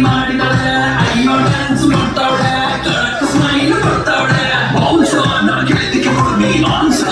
ಮಾಡಿದಾಳೆ ಅಯ್ಯೋ dance ಮಾಡ್ತಾವಳೆ ಕಳಕ smile ಕೊಡ್ತಾವಳೆ bounce ನನಗೆ ವೇದಿಕೆ ಕೊಡಿ ಆನ್ಸ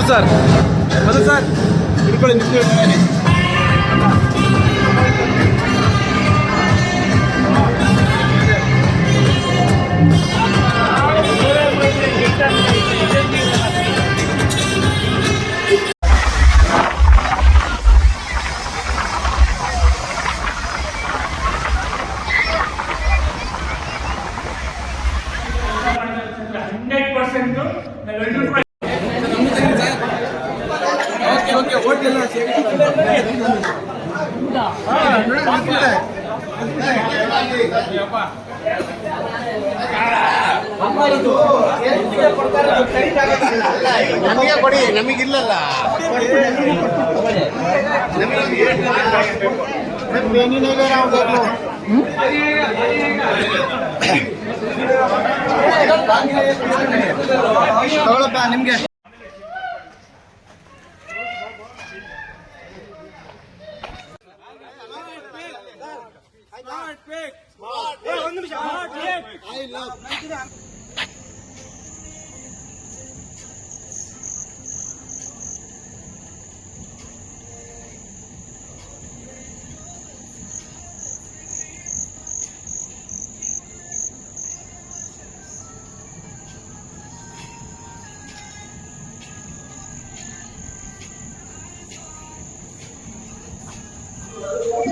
ಸರ್ ಮಧು ಸರ್ ಹಿಡ್ಕೊಳ್ಳಿ ನಿಂತ್ಕೊಳ್ಳಿ ನಮಗೆ ಕೊಡಿ ನಮಗಿಲ್ಲಲ್ಲ ತಗೊಳಪ್ಪ ನಿಮ್ಗೆ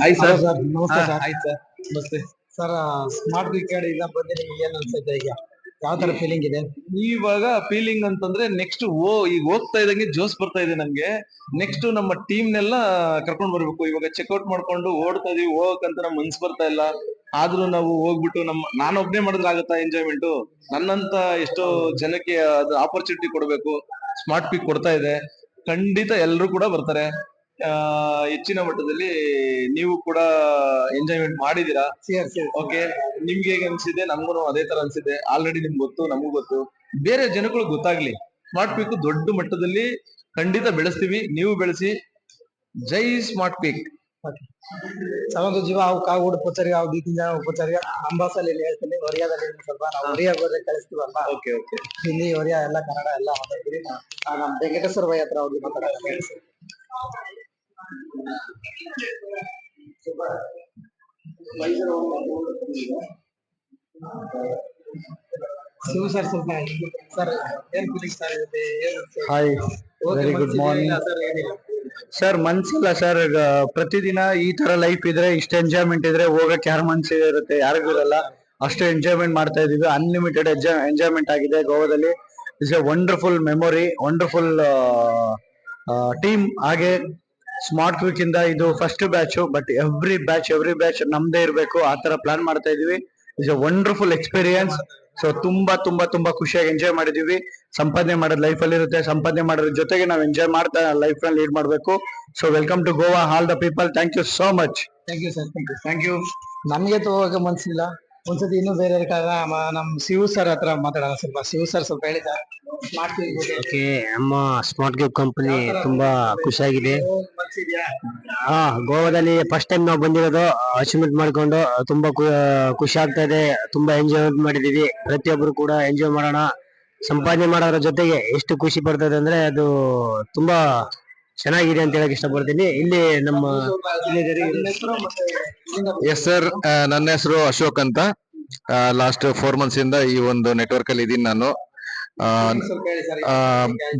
ಆಯ್ತು ಸರ್ ನಮಸ್ತೆ ಸರ್. ಆಯ್ತು ಸರ್ ನಮಸ್ತೆ ಸರ್ ಸ್ಮಾರ್ಟ್ ಕ್ರಿಕೆಟ್ ಈಗ ಬಂದು ನಿಮ್ಗೆ ಏನ್ ಅನ್ಸುತ್ತೆ ಈಗ ಯಾವ ತರ ಫೀಲಿಂಗ್ ಇದೆ? ಇವಾಗ ಫೀಲಿಂಗ್ ಅಂತಂದ್ರೆ ನೆಕ್ಸ್ಟ್ ಈಗ ಹೋಗ್ತಾ ಇದ್ದಂಗೆ ಜೋಶ್ ಬರ್ತಾ ಇದೆ ನಮ್ಗೆ. ನೆಕ್ಸ್ಟ್ ನಮ್ಮ ಟೀಮ್ನೆಲ್ಲ ಕರ್ಕೊಂಡ್ ಬರ್ಬೇಕು. ಇವಾಗ ಚೆಕ್ಔಟ್ ಮಾಡ್ಕೊಂಡು ಓಡ್ತಾ ಇದೀವಿ, ಹೋಗಕ್ಕಂತ ನಮ್ ಮನ್ಸ್ ಬರ್ತಾ ಇಲ್ಲ. ಆದ್ರೂ ನಾವು ಹೋಗ್ಬಿಟ್ಟು ನಾನೊಬ್ನೇ ಮಾಡಿದ್ರೆ ಆಗತ್ತಾ ಎಂಜಾಯ್ಮೆಂಟ್? ನನ್ನಂತ ಎಷ್ಟೋ ಜನಕ್ಕೆ ಅದು ಆಪರ್ಚುನಿಟಿ ಕೊಡ್ಬೇಕು. ಸ್ಮಾರ್ಟ್ ಪಿಕ್ ಕೊಡ್ತಾ ಇದೆ, ಖಂಡಿತ ಎಲ್ರು ಕೂಡ ಬರ್ತಾರೆ. ಹೆಚ್ಚಿನ ಮಟ್ಟದಲ್ಲಿ ನೀವು ಕೂಡ ಎಂಜಾಯ್ಮೆಂಟ್ ಮಾಡಿದೀರಾ. ಓಕೆ, ನಿಮ್ಗೆ ಹೇಗೆ ಅನ್ಸಿದೆ? ನಮ್ಗೂ ಅದೇ ತರ ಅನ್ಸಿದೆ. ಆಲ್ರೆಡಿ ನಿಮ್ಗೆ ಗೊತ್ತು, ನಮಗೂ ಗೊತ್ತು. ಬೇರೆ ಜನಗಳು ಗೊತ್ತಾಗ್ಲಿ, ಸ್ಮಾರ್ಟ್ ಪೀಕ್ ದೊಡ್ಡ ಮಟ್ಟದಲ್ಲಿ ಖಂಡಿತ ಬೆಳೆಸ್ತೀವಿ. ನೀವು ಬೆಳೆಸಿ. ಜೈ ಸ್ಮಾರ್ಟ್ ಪೀಕ್. Salando ಜೀವ ಅವು ಕಾಗುಡು ಪುಚ್ಚರಿಗೆ ಅವು ದೀತಿಂದ ಪುಚ್ಚರಿಗೆ ಅಂಬಾಸಲ್ಲಿ ಹೇಳ್ತೀನಿ. ಒರಿಯಾದಲ್ಲಿ ಸ್ವಲ್ಪ ನಾವು ಒರಿಯಾಗ ಹೋದ್ರೆ ಕಳಿಸ್ತೀವಲ್ವಾ? Okay okay. ಹಿಂದಿ ಒರಿಯಾ ಎಲ್ಲ ಕನ್ನಡ ಎಲ್ಲ ಮಾತಾಡ್ತೀವಿ. ನಮ್ಮ ವೆಂಕಟೇಶ್ವರ ಭೈ ಹತ್ರ ಹೋಗಿ ಮಾತಾಡೋಣ. ಶಿವ ಸರ್ ಸ್ವಲ್ಪ ಸರ್ ಏನ್ ಫೀಲಿಂಗ್ ಸರ್ ಇದೆ hi, very good morning sir. ಮನ್ಸಿಲ್ಲ ಸರ್, ಈಗ ಪ್ರತಿದಿನ ಈ ತರ ಲೈಫ್ ಇದ್ರೆ, ಇಷ್ಟ ಎಂಜಾಯ್ಮೆಂಟ್ ಇದ್ರೆ ಹೋಗಕ್ಕೆ ಯಾರ ಮನ್ಸಿಗೆ ಇರುತ್ತೆ? ಯಾರಿಗೂ ಇರಲ್ಲ. ಅಷ್ಟು ಎಂಜಾಯ್ಮೆಂಟ್ ಮಾಡ್ತಾ ಇದೀವಿ. ಅನ್ಲಿಮಿಟೆಡ್ ಎಂಜಾಯ್ಮೆಂಟ್ ಆಗಿದೆ ಗೋವಾದಲ್ಲಿ. It's A wonderful memory, wonderful team. ಹಾಗೆ ಸ್ಮಾರ್ಟ್ ಕ್ವಿಕ್ ಇಂದ ಇದು first batch, but every batch ನಮ್ದೇ ಇರಬೇಕು ಆ ತರ ಪ್ಲಾನ್ ಮಾಡ್ತಾ ಇದೀವಿ. It's A wonderful experience. So ತುಂಬಾ ಖುಷಿಯಾಗಿ ಎಂಜಾಯ್ ಮಾಡಿದೀವಿ. ಸಂಪಾದನೆ ಮಾಡೋದು ಲೈಫ್ ಅಲ್ಲಿ ಇರುತ್ತೆ, ಸಂಪಾದನೆ ಮಾಡೋದ್ರ ಜೊತೆಗೆ ನಾವು ಎಂಜಾಯ್ ಮಾಡ್ತಾ ಲೈಫ್ ನ ಲೀಡ್ ಮಾಡಬೇಕು. So welcome to Goa, all the people. Thank you so much. Thank you sir, thank you. ನಮ್ಗೆ ಹೋಗಕ್ಕೆ ಮನ್ಸಿಲ್ಲ. ಒಂದ್ಸತಿ ಇನ್ನೂ ಬೇರೆ ನಮ್ ಶಿವ ಸರ್ ಹತ್ರ ಮಾತಾಡೋಣ ಸ್ವಲ್ಪ. ಶಿವ ಸರ್ ಸ್ವಲ್ಪ ಹೇಳಿ ಸರ್. ಓಕೆ, ನಮ್ಮ ಸ್ಮಾರ್ಟ್ ಗಿವ್ ಕಂಪನಿ ತುಂಬಾ ಖುಷಿಯಾಗಿದೆ. ಗೋವಾದಲ್ಲಿ ಫಸ್ಟ್ ಟೈಮ್ ನಾವು ಬಂದಿರೋದು, ಅಚೀವ್ಮೆಂಟ್ ಮಾಡ್ಕೊಂಡು ತುಂಬಾ ಖುಷಿ ಆಗ್ತಾ ಇದೆ. ತುಂಬಾ ಎಂಜಾಯ್ಮೆಂಟ್ ಮಾಡಿದೀವಿ. ಪ್ರತಿಯೊಬ್ರು ಕೂಡ ಎಂಜಾಯ್ ಮಾಡೋಣ. ಸಂಪಾದನೆ ಮಾಡೋದ್ರ ಜೊತೆಗೆ ಎಷ್ಟು ಖುಷಿ ಪಡ್ತದೆ ಅಂದ್ರೆ ಅದು ತುಂಬಾ ಚೆನ್ನಾಗಿದೆ ಅಂತ ಹೇಳಕ್ ಇಷ್ಟಪಡ್ತೀನಿ. ಇಲ್ಲಿ ನಮ್ಮ ಎಸ್ ಸರ್, ನನ್ನ ಹೆಸರು ಅಶೋಕ್ ಅಂತ. ಲಾಸ್ಟ್ 4 months ಇಂದ ಈ ಒಂದು ನೆಟ್ವರ್ಕ್ ಅಲ್ಲಿ ಇದೀನಿ ನಾನು.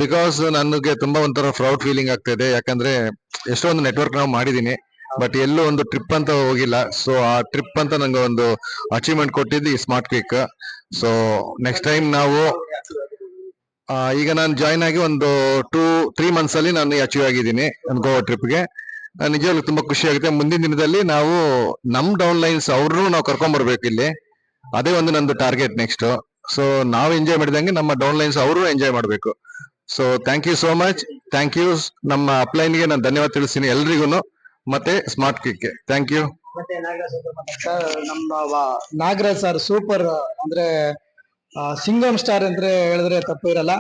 ಬಿಕಾಸ್ ನನಗೆ ತುಂಬಾ ಒಂಥರ ಪ್ರೌಡ್ ಫೀಲಿಂಗ್ ಆಗ್ತಾ ಇದೆ. ಯಾಕಂದ್ರೆ ಎಷ್ಟೊಂದು ನೆಟ್ವರ್ಕ್ ನಾವು ಮಾಡಿದೀನಿ, ಬಟ್ ಎಲ್ಲೂ ಒಂದು ಟ್ರಿಪ್ ಅಂತ ಹೋಗಿಲ್ಲ. ಸೊ ಆ ಟ್ರಿಪ್ ಅಂತ ನಂಗೆ ಒಂದು ಅಚೀವ್ಮೆಂಟ್ ಕೊಟ್ಟಿದ್ದು ಈ smart quick. So next time ನಾವು ಈಗ ನಾನು ಜಾಯ್ನ್ ಆಗಿ ಒಂದು 2-3 months ಅಲ್ಲಿ ನಾನು ಅಚೀವ್ ಆಗಿದ್ದೀನಿ ಗೋವಾ ಟ್ರಿಪ್ಗೆ. ನಿಜವಾಗ್ಲೂ ತುಂಬಾ ಖುಷಿ ಆಗುತ್ತೆ. ಮುಂದಿನ ದಿನದಲ್ಲಿ ನಾವು ನಮ್ ಡೌನ್ ಲೈನ್ಸ್ ಅವ್ರನ್ನೂ ನಾವು ಕರ್ಕೊಂಡ್ ಬರ್ಬೇಕು ಇಲ್ಲಿ. ಅದೇ ಒಂದು ನಂದು ಟಾರ್ಗೆಟ್ ನೆಕ್ಸ್ಟ್. ಸೊ ನಾವು ಎಂಜಾಯ್ ಮಾಡಿದಂಗೆ ನಮ್ಮ ಡೌನ್ ಲೈನ್ಸ್ ಅವರು ಎಂಜಾಯ್ ಮಾಡಬೇಕು. So thank you so much. Thank you. ನಮ್ಮ ಅಪ್ಲೈನ್ಗೆ ನಾನು ಧನ್ಯವಾದ ತಿಳಿಸ್ತೀನಿ ಎಲ್ರಿಗೂ, ಮತ್ತೆ ಸ್ಮಾರ್ಟ್ ಕ್ವಿಕ್ಗೆ ಥ್ಯಾಂಕ್ ಯು. ನಮ್ಮ ನಾಗರಾಜ್ ಸರ್ ಸೂಪರ್, ಅಂದ್ರೆ ಸಿಂಗಮ್ ಸ್ಟಾರ್ ಅಂದ್ರೆ ಹೇಳಿದ್ರೆ ತಪ್ಪು ಇರಲ್ಲ.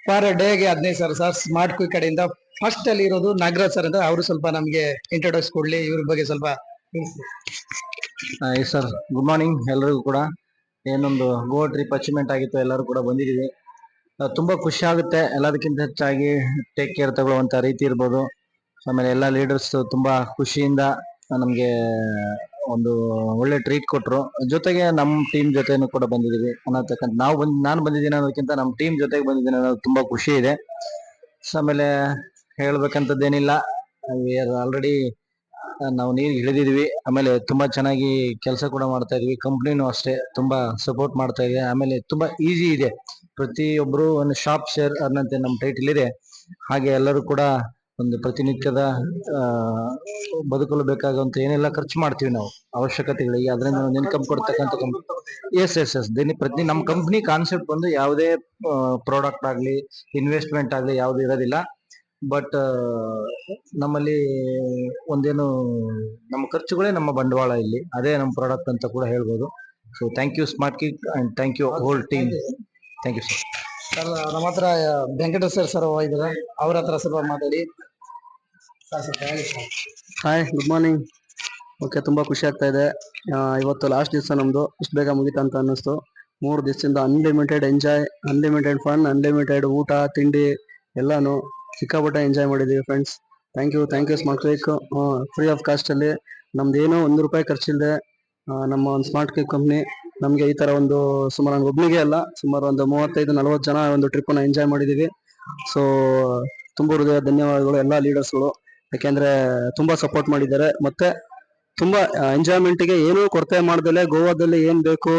ಪರ್ ಡೇಗೆ 15,000 ಸರ್ ಸ್ಮಾರ್ಟ್ ಕ್ವಿಕ್ ಕಡೆಯಿಂದ ಫಸ್ಟ್ ಅಲ್ಲಿ ಇರೋದು ನಾಗರಾಜ್ ಸರ್ ಅಂತ. ಅವರು ಸ್ವಲ್ಪ ನಮ್ಗೆ ಇಂಟ್ರೊಡ್ಯೂಸ್ ಕೊಡ್ಲಿ, ಇವ್ರ ಬಗ್ಗೆ ಸ್ವಲ್ಪ ತಿಳಿಸಿ. ಸರ್, ಗುಡ್ ಮಾರ್ನಿಂಗ್ ಎಲ್ರಿಗೂ ಕೂಡ. ಏನೊಂದು ಗೋವಾ ಟ್ರಿಪ್ ಅಚೀವ್ಮೆಂಟ್ ಆಗಿತ್ತು, ಎಲ್ಲರೂ ಕೂಡ ಬಂದಿದ್ದೀವಿ. ತುಂಬಾ ಖುಷಿ ಆಗುತ್ತೆ. ಎಲ್ಲದಕ್ಕಿಂತ ಹೆಚ್ಚಾಗಿ ಟೇಕ್ ಕೇರ್ ತಗೊಳ್ಳುವಂತ ರೀತಿ ಇರ್ಬೋದು. ಆಮೇಲೆ ಎಲ್ಲ ಲೀಡರ್ಸ್ ತುಂಬಾ ಖುಷಿಯಿಂದ ನಮ್ಗೆ ಒಂದು ಒಳ್ಳೆ ಟ್ರೀಟ್ ಕೊಟ್ರು. ಜೊತೆಗೆ ನಮ್ಮ ಟೀಮ್ ಜೊತೆನೂ ಕೂಡ ಬಂದಿದ್ದೀವಿ ಅನ್ನತಕ್ಕಂಥ ನಾನು ಬಂದಿದ್ದೀನಿ ಅನ್ನೋದಕ್ಕಿಂತ ನಮ್ಮ ಟೀಮ್ ಜೊತೆಗೆ ಬಂದಿದ್ದೀನಿ ಅನ್ನೋದು ತುಂಬಾ ಖುಷಿ ಇದೆ. ಆಮೇಲೆ ಹೇಳ್ಬೇಕಂತದ್ದೇನಿಲ್ಲ, ಆಲ್ರೆಡಿ ನಾವು ನೀರು ಇಳಿದಿದ್ವಿ. ಆಮೇಲೆ ತುಂಬಾ ಚೆನ್ನಾಗಿ ಕೆಲಸ ಕೂಡ ಮಾಡ್ತಾ ಇದೀವಿ. ಕಂಪ್ನಿನೂ ಅಷ್ಟೇ ತುಂಬಾ ಸಪೋರ್ಟ್ ಮಾಡ್ತಾ ಇದೆ. ಆಮೇಲೆ ತುಂಬಾ ಈಸಿ ಇದೆ. ಪ್ರತಿಯೊಬ್ರು ಒಂದು ಶಾಪ್ ಶೇರ್ ಅನ್ನಂತೆ ನಮ್ಮ ಟೈಟಲ್ ಇದೆ. ಹಾಗೆ ಎಲ್ಲರೂ ಕೂಡ ಒಂದು ಪ್ರತಿನಿತ್ಯದ ಬದುಕಲು ಬೇಕಾಗುವಂತ ಏನೆಲ್ಲ ಖರ್ಚು ಮಾಡ್ತೀವಿ ನಾವು ಅವಶ್ಯಕತೆಗಳಿಗೆ, ಅದರಿಂದ ಒಂದು ಇನ್ಕಮ್ ಕೊಡ್ತಕ್ಕಂಥ ಎಸ್ ಪ್ರತಿ ನಮ್ಮ ಕಂಪ್ನಿ ಕಾನ್ಸೆಪ್ಟ್ ಬಂದು ಯಾವುದೇ ಪ್ರಾಡಕ್ಟ್ ಆಗ್ಲಿ ಇನ್ವೆಸ್ಟ್ಮೆಂಟ್ ಆಗ್ಲಿ ಯಾವ್ದು ಇರೋದಿಲ್ಲ. ಬಟ್ ನಮ್ಮಲ್ಲಿ ಒಂದೇನು ನಮ್ಮ ಖರ್ಚುಗಳೇ ನಮ್ಮ ಬಂಡವಾಳ ಇಲ್ಲಿ, ಅದೇ ನಮ್ಮ ಪ್ರಾಡಕ್ಟ್ ಅಂತ ಕೂಡ ಹೇಳ್ಬೋದು. So thank you Smart Quick and thank you whole team. Thank you sir. Sir ನಮ್ಮ ಹತ್ರ ವೆಂಕಟೇಶ್ವರ ಸರ್ ಇದ್ದಾರೆ, ಅವ್ರ ಹತ್ರ ಸ್ವಲ್ಪ ಮಾತಾಡಿ. Hi, good morning. ಓಕೆ, ತುಂಬಾ ಖುಷಿ ಆಗ್ತಾ ಇದೆ. ಇವತ್ತು ಲಾಸ್ಟ್ ದಿವಸ ನಮ್ದು ಇಷ್ಟು ಬೇಗ ಮುಗಿತಾ ಅಂತ ಅನ್ನಿಸ್ತು. 3 ದಿವಸದಿಂದ unlimited enjoy, unlimited fun, unlimited ಊಟ ತಿಂಡಿ ಎಲ್ಲಾನು ಸಿಕ್ಕಾಪಟ್ಟೆ ಎಂಜಾಯ್ ಮಾಡಿದೀವಿ friends. Thank you Smart Quick. Free of cost ಅಲ್ಲಿ ನಮ್ದೇನೋ ₹1 ಖರ್ಚಿಲ್ಲದೆ ನಮ್ಮ ಒಂದು ಸ್ಮಾರ್ಟ್ ಕ್ವಿಕ್ ಕಂಪ್ನಿ ನಮ್ಗೆ ಈ ತರ ಒಂದು ಸುಮಾರು ನನಗೆ ಒಬ್ನಿಗೆ ಅಲ್ಲ, ಸುಮಾರು ಒಂದು 35-40 ಜನ ಒಂದು ಟ್ರಿಪ್ ನ ಎಂಜಾಯ್ ಮಾಡಿದೀವಿ. ಸೊ ತುಂಬಾ ಹೃದಯ ಧನ್ಯವಾದಗಳು ಎಲ್ಲ ಲೀಡರ್ಸ್ಗಳು. ಯಾಕೆಂದ್ರೆ ತುಂಬಾ ಸಪೋರ್ಟ್ ಮಾಡಿದ್ದಾರೆ, ಮತ್ತೆ ತುಂಬಾ ಎಂಜಾಯ್ಮೆಂಟ್ ಗೆ ಏನೂ ಕೊರತೆ ಮಾಡ್ದಲೆ ಗೋವಾದಲ್ಲಿ ಏನ್ ಬೇಕು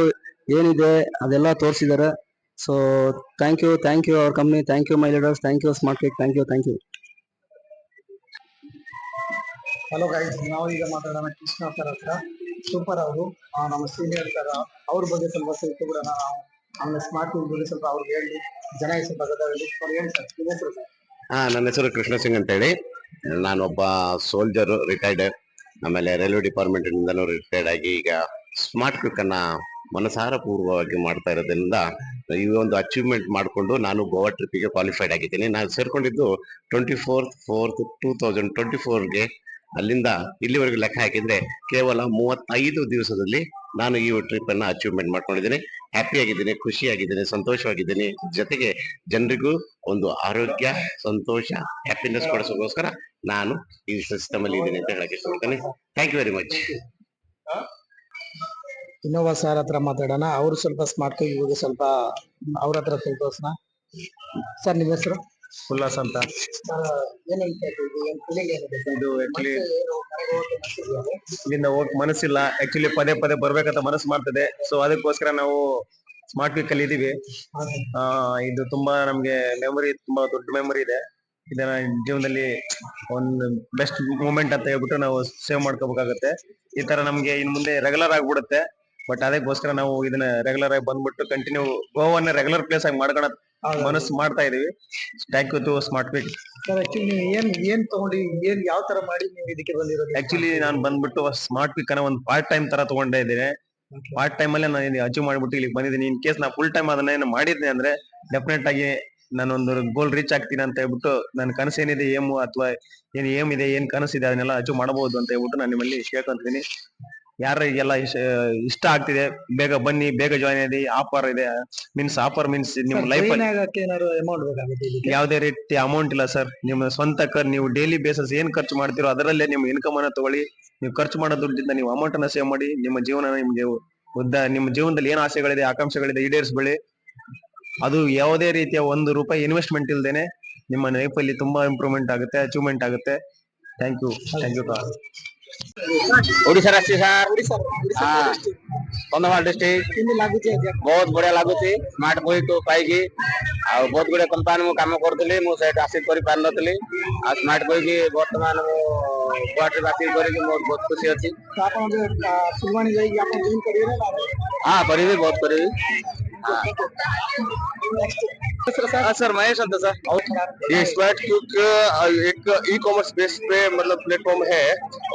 ಏನಿದೆ ಅದೆಲ್ಲ ತೋರಿಸಿದ್ದಾರೆ. So thank you our company, thank you my leaders, thank you Smart Quick, thank you. Hello guys, ನಾವು ಈಗ ಮಾತಾಡೋಣ ಕೃಷ್ಣ ಸರ್ ಹತ್ರ. ಸೂಪರ್ ಅವರು ನಮ್ಮ ಸೀನಿಯರ್ ಸರ್, ಅವ್ರ ಬಗ್ಗೆ ಸ್ವಲ್ಪ ಕೂಡ ನಾವು ಆಮೇಲೆ ಸ್ಮಾರ್ಟ್ ಕ್ವಿಕ್ ಬಗ್ಗೆ ಸ್ವಲ್ಪ ಅವ್ರಿಗೆ ಹೇಳಿ ಜನ ಸ್ವಲ್ಪ ಗೊತ್ತಾಗಲಿ. ಅವ್ರು ಹೇಳಿ ಸರ್, ನಿಮ್ಮ ಹೆಸರು ಸರ್? ನನ್ನ ಹೆಸರು ಕೃಷ್ಣ ಸಿಂಗ್ ಅಂತ ಹೇಳಿ. ನಾನೊಬ್ಬ ಸೋಲ್ಜರ್, ರಿಟೈರ್ಡ್. ಆಮೇಲೆ ರೈಲ್ವೆ ಡಿಪಾರ್ಟ್ಮೆಂಟ್ ಇಂದನೂ ರಿಟೈರ್ಡ್ ಆಗಿ ಈಗ ಸ್ಮಾರ್ಟ್ ಕ್ವಿಕ್ ಅನ್ನ ಮನಸಾರ ಪೂರ್ವವಾಗಿ ಮಾಡ್ತಾ ಇರೋದ್ರಿಂದ ಈ ಒಂದು ಅಚೀವ್ಮೆಂಟ್ ಮಾಡಿಕೊಂಡು ನಾನು ಗೋವಾ ಟ್ರಿಪ್ಗೆ ಕ್ವಾಲಿಫೈಡ್ ಆಗಿದ್ದೀನಿ. ನಾನು ಸೇರ್ಕೊಂಡಿದ್ದು 24/4/2024ಗೆ. ಅಲ್ಲಿಂದ ಇಲ್ಲಿವರೆಗೂ ಲೆಕ್ಕ ಹಾಕಿದ್ರೆ ಕೇವಲ 35 ದಿವಸದಲ್ಲಿ ನಾನು ಈ ಟ್ರಿಪ್ ಅನ್ನ ಅಚೀವ್ಮೆಂಟ್ ಮಾಡ್ಕೊಂಡಿದ್ದೀನಿ. ಹ್ಯಾಪಿ ಆಗಿದ್ದೀನಿ, ಖುಷಿಯಾಗಿದ್ದೀನಿ, ಸಂತೋಷವಾಗಿದ್ದೀನಿ. ಜೊತೆಗೆ ಜನರಿಗೂ ಒಂದು ಆರೋಗ್ಯ, ಸಂತೋಷ, ಹ್ಯಾಪಿನೆಸ್ ಕೊಡಿಸೋಗೋಸ್ಕರ ನಾನು ಈ ಸಿಸ್ಟಮ್ ಅಲ್ಲಿ ಇದ್ದೀನಿ ಅಂತ ಹೇಳಕ್ ಇಷ್ಟಪಡ್ತೇನೆ. Thank you very much. Innova sir ಹತ್ರ ಮಾತಾಡೋಣ. ಅವರು ಸ್ವಲ್ಪ ಸ್ಮಾರ್ಟ್ ಇವಾಗ ಸ್ವಲ್ಪ ಅವ್ರ ಹತ್ರ ತಿಳ್ಕೋಸ್ನ. ಸರ್ ನಿಮ್ಮ ಹೆಸರು? ಉಲ್ಲಾಸ್ ಅಂತ. ಏನ್ ಹೇಳ್ತಾ ಇದ್ದೀವಿ? ಏನ್ ಫೀಲಿಂಗ್ ಏನಿದೆ ಸರ್? ಇದು ಆಕ್ಚುಲಿ ಮನೆಗೆ ಹೋಗಕ್ಕೆ ಮನ್ಸಿದೆಯಾ? ಇಲ್ಲಿಂದ ಹೋಗಕ್ ಮನಸ್ಸಿಲ್ಲ. ಆಕ್ಚುಲಿ ಪದೇ ಪದೇ ಬರ್ಬೇಕಂತ ಮನಸ್ಸು ಮಾಡ್ತದೆ. ಸೊ ಅದಕ್ಕೋಸ್ಕರ ನಾವು ಸ್ಮಾರ್ಟ್ ವೀಕ್ ಅಲ್ಲಿ ಇದೀವಿ. ಇದು ತುಂಬಾ ನಮ್ಗೆ ಮೆಮೊರಿ, ತುಂಬಾ ದೊಡ್ಡ ಮೆಮೊರಿ ಇದೆ. ಇದನ್ನ ಜೀವನದಲ್ಲಿ ಒಂದು ಬೆಸ್ಟ್ ಮೂಮೆಂಟ್ ಅಂತ ಹೇಳ್ಬಿಟ್ಟು ನಾವು ಸೇವ್ ಮಾಡ್ಕೋಬೇಕಾಗತ್ತೆ. ಈ ತರ ನಮ್ಗೆ ಇನ್ ಮುಂದೆ ರೆಗ್ಯುಲರ್ ಆಗ್ಬಿಡುತ್ತೆ. ಬಟ್ ಅದಕ್ಕೋಸ್ಕರ ನಾವು ಇದನ್ನ ರೆಗ್ಯುಲರ್ ಆಗಿ ಬಂದ್ಬಿಟ್ಟು ಕಂಟಿನ್ಯೂ ಗೋವನ್ನ ರೆಗ್ಯುಲರ್ ಪ್ಲೇಸ್ ಆಗಿ ಮಾಡ್ಕೊಳ ಮನಸ್ಸು ಮಾಡ್ತಾ ಇದೀವಿ. Thank you to Smart Week. Sir actually ನೀವು ಏನ್ ತಗೊಂಡು ಏನ್ ಯಾವ ತರ ಮಾಡಿ ನೀವು ಇದಕ್ಕೆ ಬಂದಿರೋದು? ಆಕ್ಚುಲಿ ನಾನು ಬಂದ್ಬಿಟ್ಟು ಸ್ಮಾರ್ಟ್ ವೀಕ್ ಅನ್ನ ಒಂದು ಪಾರ್ಟ್ ಟೈಮ್ ತರ ತಗೊಂಡೇ ಇದ್ದೀನಿ. ಪಾರ್ಟ್ ಟೈಮ್ ಅಲ್ಲೇ ನಾನು ಅಚೀವ್ ಮಾಡ್ಬಿಟ್ಟು ಇಲ್ಲಿಗೆ ಬಂದಿದ್ದೀನಿ. ಇನ್ ಕೇಸ್ ನಾ ಫುಲ್ ಟೈಮ್ ಅದನ್ನ ಮಾಡಿದ್ನಿ ಅಂದ್ರೆ ಡೆಫಿನೆಟ್ ಆಗಿ ನಾನೊಂದು ಗೋಲ್ ರೀಚ್ ಆಗ್ತೀನಿ ಅಂತ ಹೇಳ್ಬಿಟ್ಟು, ನನ್ನ ಕನಸು ಏನಿದೆ, ಏಮು ಅಥವಾ ಏಮ್ ಇದೆ, ಏನ್ ಕನಸಿದೆ ಅದನ್ನೆಲ್ಲ ಅಚೀವ್ ಮಾಡಬಹುದು ಅಂತ ಹೇಳ್ಬಿಟ್ಟು ನಾನು ನಿಮ್ಮಲ್ಲಿ ಕೇಳ್ಕೊಂತೀನಿ. ಯಾರಿಗೆಲ್ಲ ಇಷ್ಟ ಆಗ್ತಿದೆ ಬೇಗ ಬನ್ನಿ, ಬೇಗ ಜಾಯ್ನ್ ಆಗಿ. ಆಫರ್ ಇದೆ, ಆಫರ್ ಮೀನ್ಸ್ ನಿಮ್ ಲೈಫ್ ಅಲ್ಲಿ ಏನಾದ್ರು ಅಮೌಂಟ್ ಬೇಕಾಗುತ್ತೆ ಇದಕ್ಕೆ? ಯಾವುದೇ ರೀತಿ ಅಮೌಂಟ್ ಇಲ್ಲ ಸರ್. ನಿಮ್ಮ ಸ್ವಂತ ನೀವು ಡೈಲಿ ಬೇಸಸ್ ಏನ್ ಖರ್ಚು ಮಾಡ್ತೀರೋ ಅದರಲ್ಲೇ ನಿಮ್ಮ ಇನ್ಕಮ್ ಅನ್ನ ತಗೊಳ್ಳಿ. ನೀವು ಖರ್ಚು ಮಾಡೋ ದುಡ್ಡಿಂದ ನೀವು ಅಮೌಂಟ್ ಅನ್ನ ಸೇವ್ ಮಾಡಿ ನಿಮ್ಮ ಜೀವನ ನಿಮ್ಗೆ ನಿಮ್ಮ ಜೀವನದಲ್ಲಿ ಏನ್ ಆಸೆಗಳಿದೆ, ಆಕಾಂಕ್ಷೆಗಳಿದೆ ಈಡೇರಿಸಬೇಡಿ. ಅದು ಯಾವುದೇ ರೀತಿಯ ₹1 ಇನ್ವೆಸ್ಟ್ಮೆಂಟ್ ಇಲ್ದೇನೆ ನಿಮ್ಮ ಲೈಫ್ ಅಲ್ಲಿ ತುಂಬಾ ಇಂಪ್ರೂವ್ಮೆಂಟ್ ಆಗುತ್ತೆ, ಅಚೀವ್ಮೆಂಟ್ ಆಗುತ್ತೆ. Thank you. ओडिशा राष्ट्रीय सर कंधमाल डिस्ट्रिक्ट बहुत बढ़िया लगुच स्मार्ट वॉइस तो पाई बहुत गुड़े कंपानी मु काम करी मुझे आसिक कर पार नी स्मार्ट वॉइस की बर्तमान गुवाहाटी आसिक कर बहुत खुशी अच्छी। हाँ करी बहुत करी। सर महेश अंत सर, ये स्मार्ट क्यूक एक ई कॉमर्स बेस पे मतलब प्लेटफॉर्म है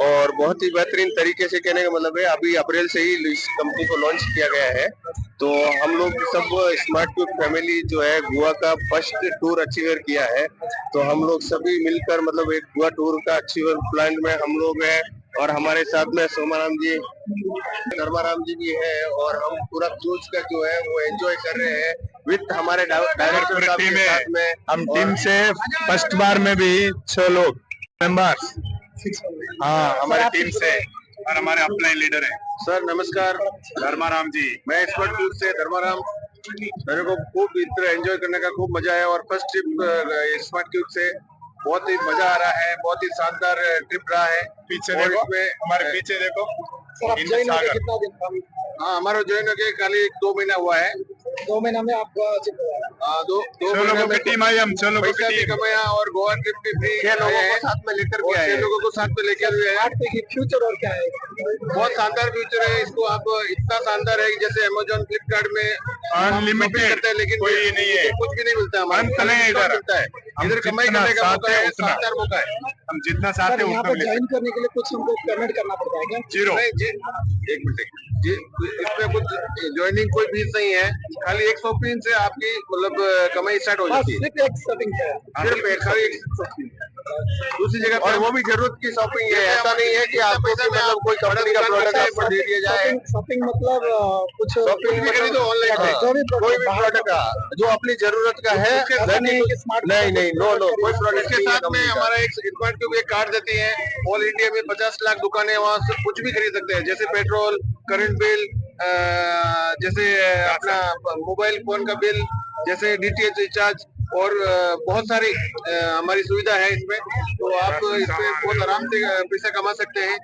और बहुत ही बेहतरीन तरीके से कहने का मतलब है अभी अप्रैल से ही इस कंपनी को लॉन्च किया गया है। तो हम लोग सब स्मार्ट क्यूक फैमिली जो है गोवा का फर्स्ट टूर अचीवर किया है। तो हम लोग सभी मिलकर मतलब एक गोवा टूर का अचीवर प्लान में हम लोग हैं और हमारे साथ में सोमाराम जी, धर्माराम जी भी है और हम पूरा क्रूज का जो है वो एंजॉय कर रहे हैं विद हमारे डायरेक्टर साहब के साथ में। हम टीम से फर्स्ट बार में भी 6 लोग मेंबर्स, हाँ हमारे टीम से और हमारे अपने लीडर है। सर नमस्कार, धर्माराम जी। मैं स्मार्ट क्यूब से धर्माराम। मेरे को खूब इतना एंजॉय करने का खूब मजा आया और फर्स्ट ट्रिप स्मार्ट क्यूब से बहुत ही मजा आ रहा है, बहुत ही शानदार ट्रिप रहा है। पीछे देखो, हमारे पीछे देखो। हाँ हमारा ज्वाइन होके खाली 2 महीना हुआ है। 2 महीना में आप दो महीने में टीम आई, हम 6 लोगों की कमाया और गोवा ट्रिप भी 6 लोगों को साथ में लेकर के आए, 6 लोगों को साथ में लेकर भी आए। फ्यूचर और क्या है? बहुत शानदार फ्यूचर है इसको। आप इतना शानदार है कि जैसे अमेजोन फ्लिपकार्ट में अनलिमिटेड करते हैं लेकिन कोई नहीं है, कुछ भी नहीं मिलता हमारे मिलता है। इधर कमाई करने का मौका है, शानदार मौका है। हम जितना चाहते हैं उतना ज्वाइन करने के लिए कुछ हमको पेमेंट करना पड़ता है क्या? जीरो। एक मिनट जी, इसमें कुछ ज्वाइनिंग कोई फीस नहीं है, खाली 1 शॉपिंग से आपकी मतलब कमाई स्टार्ट हो जाती है। सिर्फ एक शॉपिंग है, सिर्फ खाली एक शॉपिंग। दूसरी जगह और वो भी जरूरत की शॉपिंग है, ऐसा नहीं है कि आपको मतलब कोई कंपनी का प्रोडक्ट आपको दे दिया जाए। शॉपिंग मतलब कुछ शॉपिंग भी खरीदो ऑनलाइन है, कोई भी प्रोडक्ट जो अपनी जरूरत का है। नहीं नो कोई प्रोडक्ट के साथ में हमारा एक स्मार्ट क्यूब एक कार्ड देती है। ऑल इंडिया में 50 लाख दुकानें, वहाँ से कुछ भी खरीद सकते हैं, जैसे पेट्रोल, करंट बिल, जैसे अपना मोबाइल फोन का बिल, जैसे DTH रिचार्ज और बहुत सारी हमारी सुविधा है इसमें। तो आप इसमें बहुत आराम से पैसा कमा सकते हैं।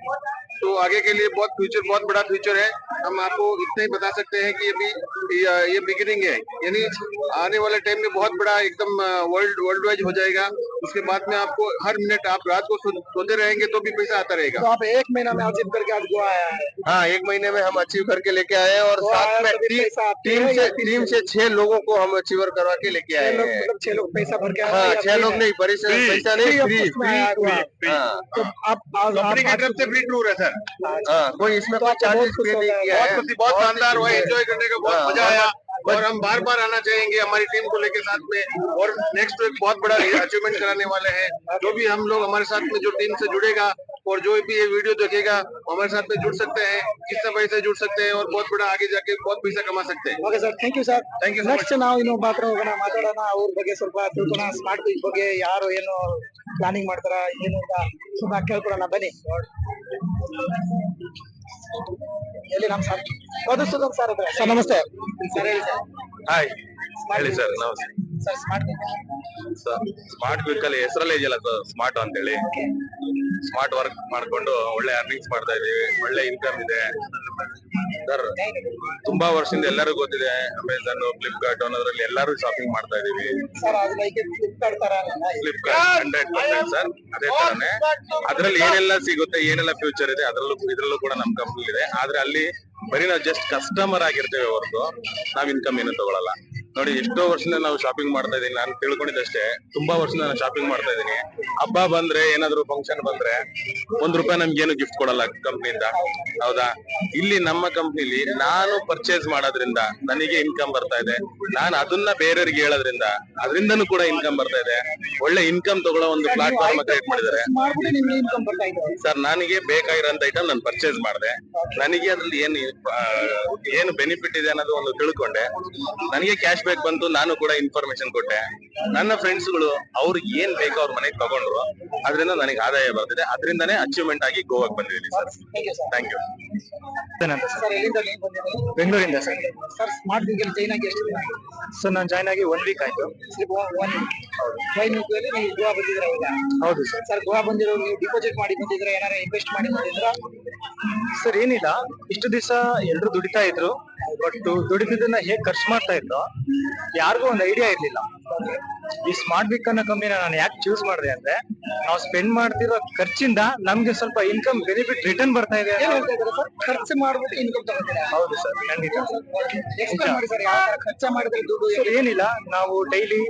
तो आगे के लिए बहुत बड़ा फ्यूचर है। हम आपको इतना ही बता सकते हैं कि अभी ये बिगिनिंग है, यानी आने वाले टाइम में बहुत बड़ा एकदम वर्ल्ड वाइज हो जाएगा। उसके बाद में आपको हर मिनट आप रात को सोते रहेंगे तो भी पैसा आता रहेगा। तो आप 1 महीना में अचीव करके आज गोवा आया है? हाँ 1 महीने में हम अचीव करके लेके आए हैं और साथ में टीम से 6 लोगों को हम अचीवर करवा के लेके आए हैं। मतलब 6 लोग पैसा भर के आए? हाँ 6 लोग नहीं, पैसा नहीं, फ्री। तो आप कंपनी की तरफ से फ्री टूर है सर। हाँ कोई इसमें कोई चार्जेस पे नहीं किया है। बहुत शानदार हुआ, एंजॉय करने का बहुत मजा आया और हम बार आना चाहेंगे हमारी टीम को लेके साथ में। और नेक्स्ट वीक बहुत बड़ा अचीवमेंट कराने वाले हैं। जो भी हम लोग हमारे साथ में जो टीम से जुड़ेगा और जो भी ये वीडियो देखेगा हमारे साथ में जुड़ सकते हैं, कितने पैसे जुड़ सकते हैं और बहुत बड़ा आगे जाके बहुत पैसा कमा सकते हैं। Okay sir, thank you sir. Thank you so next ನಾವು ಇನ್ನೊಬ್ಬ ಹತ್ರ ಹೋಗೋಣ, ಮಾತಾಡೋಣ, ಅವ್ರ ಬಗ್ಗೆ ಸ್ವಲ್ಪ ತಿಳ್ಕೊಳ, ಸ್ಮಾರ್ಟ್ ಕ್ವಿಕ್ ಬಗ್ಗೆ ಯಾರು ಏನು ಪ್ಲಾನಿಂಗ್ ಮಾಡ್ತಾರ ಏನು ಅಂತ ಸ್ವಲ್ಪ ಕೇಳ್ಕೊಳೋಣ ಬನ್ನಿ. ಎಲ್ಲಿ ನಮ್ ಸರ್ ಮಧುಸೂದನ್ ಸರ್ ಹತ್ರ. ಸರ್ ನಮಸ್ತೆ. ಸರ್ ಹೇಳಿ ಸರ್. ಹಾಯ್, ಹೇಳಿ ಸರ್. ನಮಸ್ತೆ ಸರ್. ಸ್ಮಾರ್ಟ್ ಕ್ವಿಕ್ ಅಲ್ಲಿ ಹೆಸರಲ್ಲೇ ಇದೆಯಲ್ಲ ಸ್ಮಾರ್ಟ್ ಅಂತ ಹೇಳಿ, ಸ್ಮಾರ್ಟ್ ವರ್ಕ್ ಮಾಡ್ಕೊಂಡು ಒಳ್ಳೆ ಅರ್ನಿಂಗ್ಸ್ ಮಾಡ್ತಾ ಇದೀವಿ, ಒಳ್ಳೆ ಇನ್ಕಮ್ ಇದೆ ಸರ್. ತುಂಬಾ ವರ್ಷದಿಂದ ಎಲ್ಲರಿಗೂ ಗೊತ್ತಿದೆ, ಅಮೆಝಾನ್, ಫ್ಲಿಪ್ಕಾರ್ಟ್ ಅನ್ನೋದ್ರಲ್ಲಿ ಎಲ್ಲರೂ ಶಾಪಿಂಗ್ ಮಾಡ್ತಾ ಇದೀವಿ. ಸರ್ ಅದು ಲೈಕ್ ಫ್ಲಿಪ್ಕಾರ್ಟ್ ತರ ಫ್ಲಿಪ್ಕಾರ್ಟ್ 100% ಸರ್, ಅದೇ ತರನೇ. ಅದ್ರಲ್ಲಿ ಏನೆಲ್ಲ ಸಿಗುತ್ತೆ, ಏನೆಲ್ಲ ಫ್ಯೂಚರ್ ಇದೆ, ಇದ್ರಲ್ಲೂ ಕೂಡ ನಮ್ ಕಂಪ್ನಿ ಇದೆ. ಆದ್ರೆ ಅಲ್ಲಿ ಬರೀ ನಾವು ಜಸ್ಟ್ ಕಸ್ಟಮರ್ ಆಗಿರ್ತೇವೆ ಹೊರತು ನಾವ್ ಇನ್ಕಮ್ ಏನು ತಗೊಳಲ್ಲ. ನೋಡಿ, ಎಷ್ಟೋ ವರ್ಷದಿಂದ ನಾವು ಶಾಪಿಂಗ್ ಮಾಡ್ತಾ ಇದೀನಿ. ನಾನು ತಿಳ್ಕೊಂಡಿದ್ದಷ್ಟೇ, ತುಂಬಾ ವರ್ಷದಿಂದ ನಾನು ಶಾಪಿಂಗ್ ಮಾಡ್ತಾ ಇದೀನಿ. ಹಬ್ಬ ಬಂದ್ರೆ, ಏನಾದ್ರು ಫಂಕ್ಷನ್ ಬಂದ್ರೆ ₹1 ನಮ್ಗೇನು ಗಿಫ್ಟ್ ಕೊಡಲ್ಲ ಕಂಪ್ನಿಯಿಂದ, ಹೌದಾ? ಇಲ್ಲಿ ನಮ್ಮ ಕಂಪ್ನಿಲಿ ನಾನು ಪರ್ಚೇಸ್ ಮಾಡೋದ್ರಿಂದ ನನಗೆ ಇನ್ಕಮ್ ಬರ್ತಾ ಇದೆ. ನಾನು ಅದನ್ನ ಬೇರೆಯವ್ರಿಗೆ ಹೇಳೋದ್ರಿಂದ ಅದರಿಂದನೂ ಕೂಡ ಇನ್ಕಮ್ ಬರ್ತಾ ಇದೆ. ಒಳ್ಳೆ ಇನ್ಕಮ್ ತಗೊಳ್ಳೋ ಒಂದು ಪ್ಲಾಟ್ಫಾರ್ಮ್ ಕ್ರಿಯೇಟ್ ಮಾಡಿದ್ದಾರೆ ಮಾಡ್ಬಿಟ್ಟು ನಿಮ್ಗೆ ಇನ್ಕಮ್ ಬರ್ತಾ ಇದೆ. ಸರ್. ನನಗೆ ಬೇಕಾಗಿರೋಂತ ಐಟಮ್ ನಾನು ಪರ್ಚೇಸ್ ಮಾಡಿದೆ, ನನಗೆ ಅದ್ರಲ್ಲಿ ಏನು ಬೆನಿಫಿಟ್ ಇದೆ ಅನ್ನೋದು ಒಂದು ತಿಳ್ಕೊಂಡೆ, ನನಗೆ ಕ್ಯಾಶ್ ಬ್ಯಾಕ್ ಬಂತು, ನಾನು ಕೂಡ ಇನ್ಫಾರ್ಮೇಶನ್ ಕೊಟ್ಟೆ. ನನ್ನ ಫ್ರೆಂಡ್ಸ್ಗಳು ಅವ್ರಿಗೆ ಏನ್ ಬೇಕೋ ಅವ್ರ ಮನೆಗೆ ತಗೊಂಡ್ರು, ಅದರಿಂದ ನನಗೆ ಆದಾಯ ಬರ್ತಿದೆ. ಅದರಿಂದನೇ ಅಚೀವ್ಮೆಂಟ್ ಆಗಿ ಗೋವಾಗೆ ಬಂದಿದ್ದೀನಿ ಸರ್. Thank you. ಸರ್ ಎಲ್ಲಿಂದ ನೀವು ಬಂದಿದ್ದೀರಿ? ಬೆಂಗಳೂರಿಂದ ಸರ್. ಸರ್ ಸ್ಮಾರ್ಟ್ ಕ್ವಿಕ್ ಅಲ್ಲಿ ಜಾಯ್ನ್ ಆಗಿ ಎಷ್ಟು ದಿನ ಆಗಿದೆ? ಸರ್ ನಾನು ಜಾಯ್ನ್ ಆಗಿ 1 ವೀಕ್ ಆಯ್ತು. ಜಾಯ್ನ್ ಅಲ್ಲಿ ನೀವು ಗೋವಾ ಬಂದಿದ್ದೀರಾ ಈಗ? ಹೌದು ಸರ್. ಸರ್ ಗೋವಾ ಬಂದಿರೋ ನೀವು ಡಿಪಾಸಿಟ್ ಮಾಡಿ ಬಂದಿದ್ರ, ಏನಾರ ಇನ್ವೆಸ್ಟ್ ಮಾಡಿ ಬಂದಿದ್ರ? ಸರ್ ಏನಿಲ್ಲ, ಇಷ್ಟು ದಿವಸ ಎಲ್ರು ದುಡಿತಾ ಇದ್ರು, ಬಟ್ ದುಡಿದಿದ್ದನ್ನ ಹೇಗ್ ಖರ್ಚು ಮಾಡ್ತಾ ಇದ್ರು ಯಾರಿಗೂ ಒಂದು ಐಡಿಯಾ ಇರ್ಲಿಲ್ಲ. ಈ ಸ್ಮಾರ್ಟ್ ವಿಕ್ ಅನ್ನೋ ಕಂಪನಿನ ನಾನು ಯಾಕೆ ಚೂಸ್ ಮಾಡಿದೆ ಅಂದ್ರೆ, ನಾವು ಸ್ಪೆಂಡ್ ಮಾಡ್ತಿರೋ ಖರ್ಚಿಂದ ನಮ್ಗೆ ಸ್ವಲ್ಪ ಇನ್ಕಮ್ ಬೆನಿಫಿಟ್ ರಿಟರ್ನ್ ಬರ್ತಾ ಇದೆ. ಏನ್ ಹೇಳ್ತಾ ಇದ್ದೀರಾ ಸರ್? ಖರ್ಚು ಮಾಡ್ಬಿಟ್ಟು ಇನ್ಕಮ್ ತಗೋತೀರಾ? ಹೌದು ಸರ್, ಖಂಡಿತ. ಎಕ್ಸ್ಪ್ಲೇನ್ ಮಾಡಿ ಸರ್, ಯಾವ ತರ ಖರ್ಚು ಮಾಡಿದ್ರೆ ದುಡ್ಡು? ಸರ್ ಏನಿಲ್ಲ, ನಾವು ಡೈಲಿ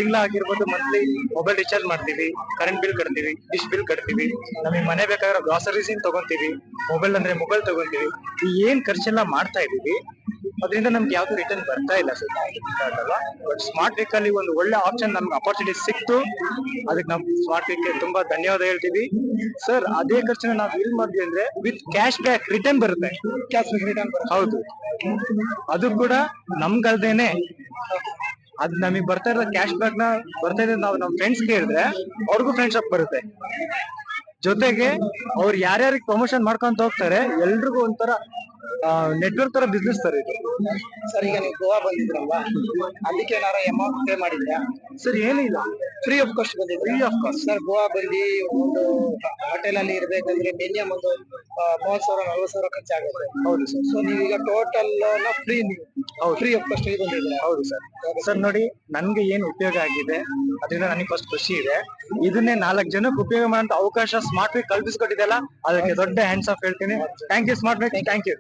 ತಿಂಗಳ ಆಗಿರ್ಬೋದು, ಮಂತ್ಲಿ ಮೊಬೈಲ್ ರಿಚಾರ್ಜ್ ಮಾಡ್ತೀವಿ, ಕರೆಂಟ್ ಬಿಲ್ ಕಟ್ತೀವಿ, ಡಿಶ್ ಬಿಲ್ ಕಟ್ತೀವಿ, ನಮಗೆ ಮನೆ ಬೇಕಾಗಿರೋ ಗ್ರಾಸರೀಸ್ ತಗೊಂತೀವಿ, ಮೊಬೈಲ್ ಅಂದ್ರೆ ಮೊಬೈಲ್ ತಗೊಂತೀವಿ. ಈ ಏನ್ ಖರ್ಚೆಲ್ಲ ಮಾಡ್ತಾ ಇದೀವಿ ಅದರಿಂದ ನಮ್ಗೆ ಯಾವ್ದು ರಿಟರ್ನ್ ಬರ್ತಾ ಇಲ್ಲ ಸರ್, ಅಲ್ವಾ? ಬಟ್ ಸ್ಮಾರ್ಟ್ ವಿಕ್ ಅಲ್ಲಿ ಒಂದು ಒಳ್ಳೆ ಆಪ್ಷನ್ ನಮ್ಗೆ ಅಪರ್ಚುನಿಟಿ ಸಿಕ್ತು, ಅದಕ್ಕೆ ನಾವು ಸ್ಮಾರ್ಟ್ ವಿಕ್ ತುಂಬಾ ಧನ್ಯವಾದ ಹೇಳ್ತೀವಿ ಸರ್. ಅದೇ ಖರ್ಚನ್ನ ನಾವು ಯೂಸ್ ಮಾಡಿದ್ವಿ ಅಂದ್ರೆ ವಿತ್ ಕ್ಯಾಶ್ ಬ್ಯಾಕ್ ರಿಟರ್ನ್ ಬರುತ್ತೆ. ಕ್ಯಾಶ್ ರಿಟರ್ನ್ ಬರುತ್ತೆ. ಹೌದು, ಅದು ಕೂಡ ನಮ್ಗಲ್ದೇನೆ ಅದ್ ನಮಗ್ ಬರ್ತಾ ಇರೋ ಕ್ಯಾಶ್ ಬ್ಯಾಕ್ ನ ಬರ್ತಾ ಇದ್ರೆ ನಾವು ನಮ್ ಫ್ರೆಂಡ್ಸ್ ಹೇಳಿದ್ರೆ ಅವ್ರಿಗೂ ಫ್ರೆಂಡ್ಶಿಪ್ ಬರುತ್ತೆ. ಜೊತೆಗೆ ಅವ್ರು ಯಾರ್ಯಾರಿಗೆ ಪ್ರಮೋಷನ್ ಮಾಡ್ಕೊಂತ ಹೋಗ್ತಾರೆ, ಎಲ್ರಿಗೂ ಒಂಥರ ನೆಟ್ವರ್ಕ್ ತರ ಬಿಸ್ನೆಸ್ ತರ ಇದೆ ಸರ್. ಈಗ ನೀವು ಗೋವಾ ಬಂದಿದ್ರಲ್ವಾ, ಅದಕ್ಕೆ ಏನಾರ ಅಮೌಂಟ್ ಪೇ ಮಾಡಿದ್ಯಾ? ಸರ್. ಏನಿಲ್ಲ, ಫ್ರೀ ಆಫ್ ಕಾಸ್ಟ್ ಬಂದಿದ್ರಿ? Free of cost sir. Goa ಬಂದು ಒಂದು ಹೋಟೆಲ್ ಅಲ್ಲಿ ಇರ್ಬೇಕಂದ್ರೆ ಮಿನಿಮಮ್ ಒಂದು 30,000-40,000 ಖರ್ಚಾಗುತ್ತೆ. ಹೌದು ಸರ್. ಸೊ ನೀವೀಗ ಟೋಟಲ್ ಫ್ರೀ, ನೀವು ಫ್ರೀ ಆಫ್ ಕಾಸ್ಟ್ ಬಂದಿದ್ದೀರಾ? ಹೌದು ಸರ್. ಸರ್ ನೋಡಿ, ನನ್ಗೆ ಏನ್ ಉಪಯೋಗ ಆಗಿದೆ ಅದರಿಂದ ನನಗೆ ಫಸ್ಟ್ ಖುಷಿ ಇದೆ. ಇದನ್ನೇ 4 ಜನಕ್ಕೆ ಉಪಯೋಗ ಮಾಡೋ ಅವಕಾಶ ಸ್ಮಾರ್ಟ್ ವಿಕ್ ಕಲ್ಪಿಸ್ಕೊಟ್ಟಿದೆಲ್ಲ, ಅದಕ್ಕೆ ದೊಡ್ಡ ಹ್ಯಾಂಡ್ಸ್ ಆಫ್ ಹೇಳ್ತೀನಿ. Thank you Smart Vick, thank you.